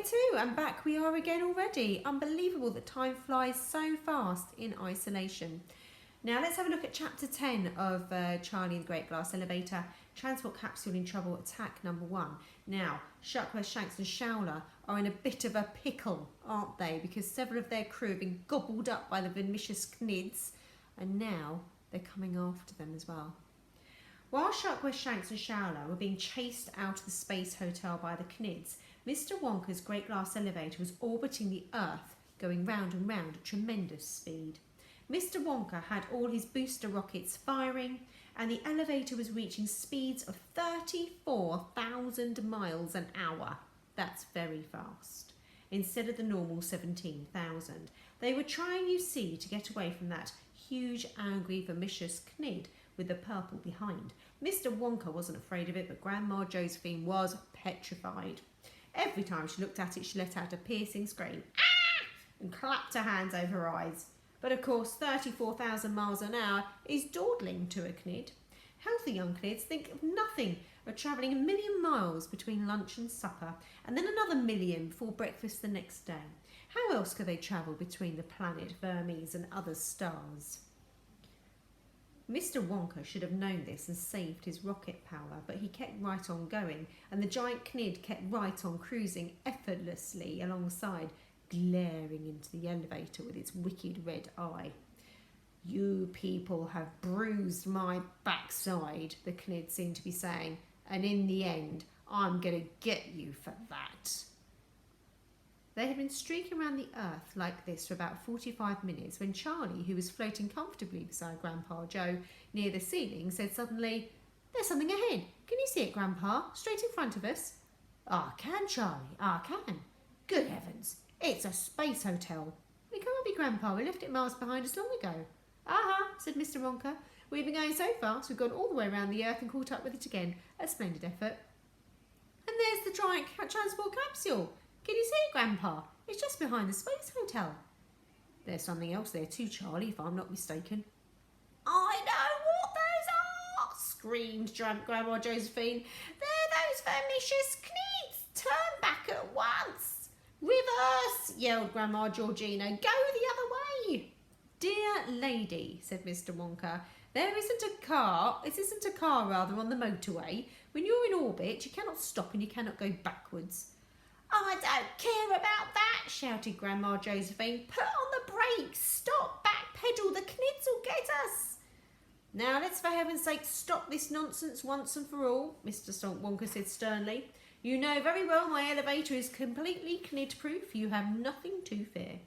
too, and back we are again already. Unbelievable that time flies so fast in isolation. Now let's have a look at chapter 10 of Charlie and the Great Glass Elevator, Transport Capsule in Trouble, Attack number 1. Now, Shuckworth, Shanks and Showler are in a bit of a pickle, aren't they? Because several of their crew have been gobbled up by the Vermicious Knids, and now they're coming after them as well. While Shuckworth, Shanks and Showler were being chased out of the space hotel by the Knids, Mr. Wonka's Great Glass Elevator was orbiting the Earth, going round and round at tremendous speed. Mr. Wonka had all his booster rockets firing, and the elevator was reaching speeds of 34,000 miles an hour. That's very fast. Instead of the normal 17,000. They were trying, you see, to get away from that huge, angry, Vermicious Knid with the purple behind. Mr. Wonka wasn't afraid of it, but Grandma Josephine was petrified. Every time she looked at it, she let out a piercing scream, "Ah!" and clapped her hands over her eyes. But of course, 34,000 miles an hour is dawdling to a Knid. Healthy young Knids think of nothing of travelling 1,000,000 miles between lunch and supper, and then another 1,000,000 before breakfast the next day. How else could they travel between the planet Vermes and other stars? Mr. Wonka should have known this and saved his rocket power, but he kept right on going, and the giant Knid kept right on cruising effortlessly alongside, glaring into the elevator with its wicked red eye. "You people have bruised my backside," the Knid seemed to be saying, "and in the end, I'm going to get you for that." They had been streaking around the Earth like this for about 45 minutes when Charlie, who was floating comfortably beside Grandpa Joe near the ceiling, said suddenly, "There's something ahead. Can you see it, Grandpa? Straight in front of us?" "I can, Charlie, I can. Good heavens, it's a space hotel." "It can't be, Grandpa. We left it miles behind us long ago." "Aha," said Mr. Wonka. "We've been going so fast we've gone all the way around the Earth and caught up with it again. A splendid effort." "And there's the giant transport capsule. Can you see it, Grandpa? It's just behind the space hotel." "There's something else there too, Charlie, if I'm not mistaken." "I know what those are," screamed Grandma Josephine. "They're those Vermicious Knids. Turn back at once." "Reverse," yelled Grandma Georgina. "Go the other way." "Dear lady," said Mr. Wonka, This isn't a car on the motorway. When you're in orbit, you cannot stop and you cannot go backwards." "I don't care about that," shouted Grandma Josephine. "Put on the brakes. Stop, backpedal. The Knids will get us." "Now let's for heaven's sake stop this nonsense once and for all," Mr. Wonka said sternly. "You know very well my elevator is completely Knid-proof. You have nothing to fear."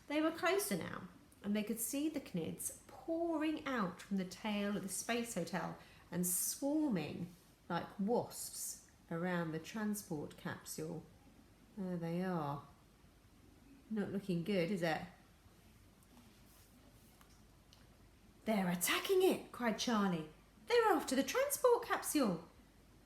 They were closer now, and they could see the Knids pouring out from the tail of the space hotel and swarming like wasps around the transport capsule. There they are. Not looking good, is it? "They're attacking it," cried Charlie. "They're after the transport capsule."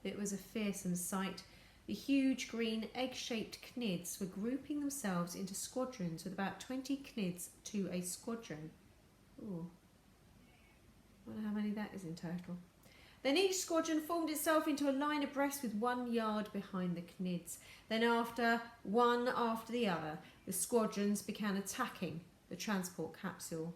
It was a fearsome sight. The huge green egg-shaped Knids were grouping themselves into squadrons with about 20 Knids to a squadron. Ooh. I wonder how many that is in total. Then each squadron formed itself into a line abreast with 1 yard behind the Knids. Then one after the other, the squadrons began attacking the transport capsule.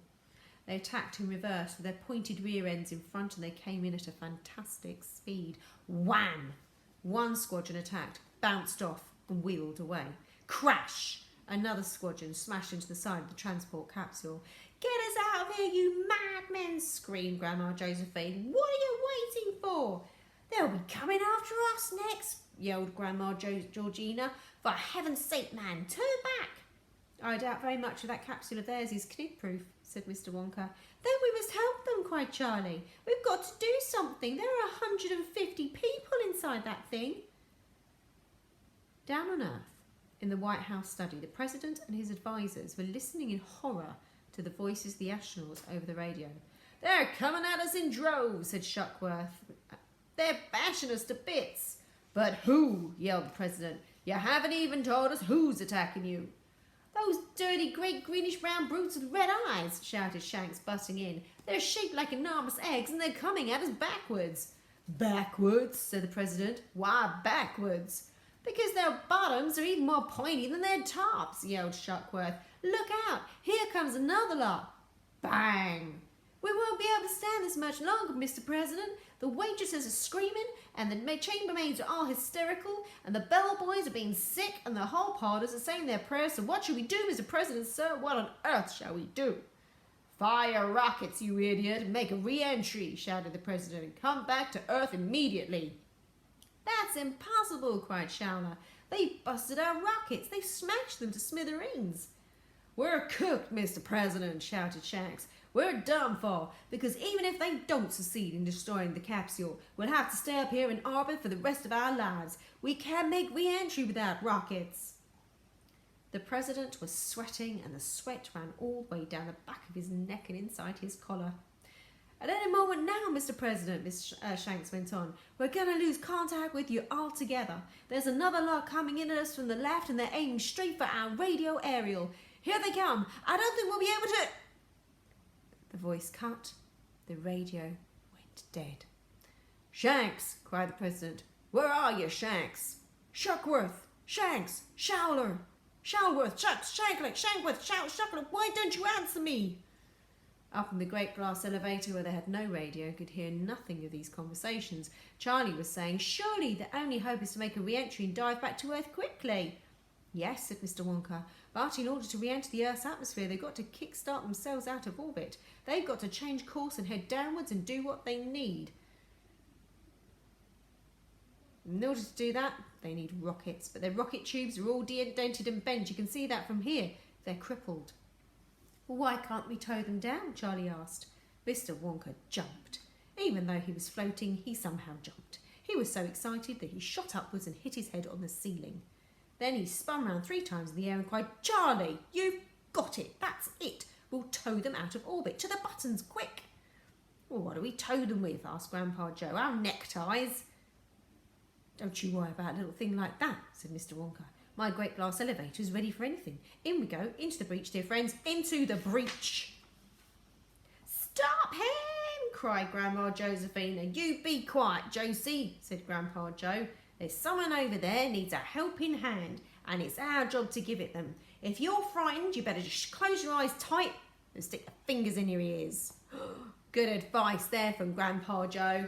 They attacked in reverse with their pointed rear ends in front, and they came in at a fantastic speed. Wham! One squadron attacked, bounced off and wheeled away. Crash! Another squadron smashed into the side of the transport capsule. "Get us out of here, you madmen!" screamed Grandma Josephine. "What are you waiting for?" "They'll be coming after us next," yelled Grandma Georgina. "For heaven's sake, man, turn back." "I doubt very much if that capsule of theirs is Knid-proof," said Mr. Wonka. "Then we must help them," cried Charlie. "We've got to do something. There are 150 people inside that thing." Down on Earth, in the White House study, the President and his advisors were listening in horror to the voices of the astronauts over the radio. "They're coming at us in droves," said Shuckworth. "They're bashing us to bits." "But who?" yelled the President. "You haven't even told us who's attacking you." "Those dirty, great, greenish-brown brutes with red eyes," shouted Shanks, busting in. "They're shaped like enormous eggs, and they're coming at us backwards." "Backwards?" said the President. "Why backwards?" Because their bottoms are even more pointy than their tops, yelled Shuckworth. Look out, here comes another lot. Bang! We won't be able to stand this much longer, Mr. President. The waitresses are screaming, and the chambermaids are all hysterical, and the bellboys are being sick, and the hall porters are saying their prayers. So what shall we do, Mr. President, sir? What on earth shall we do? Fire rockets, you idiot, and make a re-entry, shouted the President, and come back to Earth immediately. That's impossible, cried Showler. They busted our rockets. They smashed them to smithereens. We're cooked, Mr. President, shouted Shanks. We're done for, because even if they don't succeed in destroying the capsule, we'll have to stay up here in orbit for the rest of our lives. We can't make re-entry without rockets. The President was sweating, and the sweat ran all the way down the back of his neck and inside his collar. At any moment now, Mr. President, Miss Shanks went on, we're going to lose contact with you altogether. There's another lot coming in at us from the left, and they're aiming straight for our radio aerial. Here they come. I don't think we'll be able to... The voice cut. The radio went dead. Shanks, cried the President. Where are you, Shanks? Shuckworth, Shanks, Showler, Shalworth, Shucks, Shankworth, Shuckler, why don't you answer me? Up in the great glass elevator where they had no radio and could hear nothing of these conversations, Charlie was saying, surely the only hope is to make a re-entry and dive back to Earth quickly. Yes, said Mr. Wonka, but in order to re-enter the Earth's atmosphere, they've got to kick-start themselves out of orbit. They've got to change course and head downwards and do what they need. In order to do that, they need rockets, but their rocket tubes are all dented and bent. You can see that from here. They're crippled. Well, why can't we tow them down? Charlie asked. Mr. Wonka jumped. Even though he was floating, he somehow jumped. He was so excited that he shot upwards and hit his head on the ceiling. Then he spun round 3 times in the air and cried, Charlie, you've got it. That's it. We'll tow them out of orbit. To the buttons, quick. Well, what do we tow them with? Asked Grandpa Joe. Our neckties. Don't you worry about a little thing like that, said Mr. Wonka. My great glass elevator is ready for anything. In we go, into the breach, dear friends, into the breach. Stop him, cried Grandma Josephina. You be quiet, Josie, said Grandpa Joe. There's someone over there needs a helping hand, and it's our job to give it them. If you're frightened, you better just close your eyes tight and stick your fingers in your ears. Good advice there from Grandpa Joe.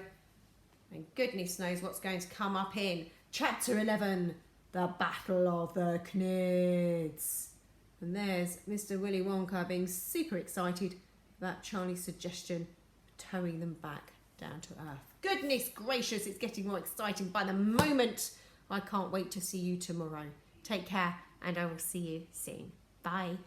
And goodness knows what's going to come up in Chapter 11, The Battle of the Knids. And there's Mr. Willy Wonka being super excited about Charlie's suggestion of towing them back down to Earth. Goodness gracious, it's getting more exciting by the moment. I can't wait to see you tomorrow. Take care, and I will see you soon. Bye.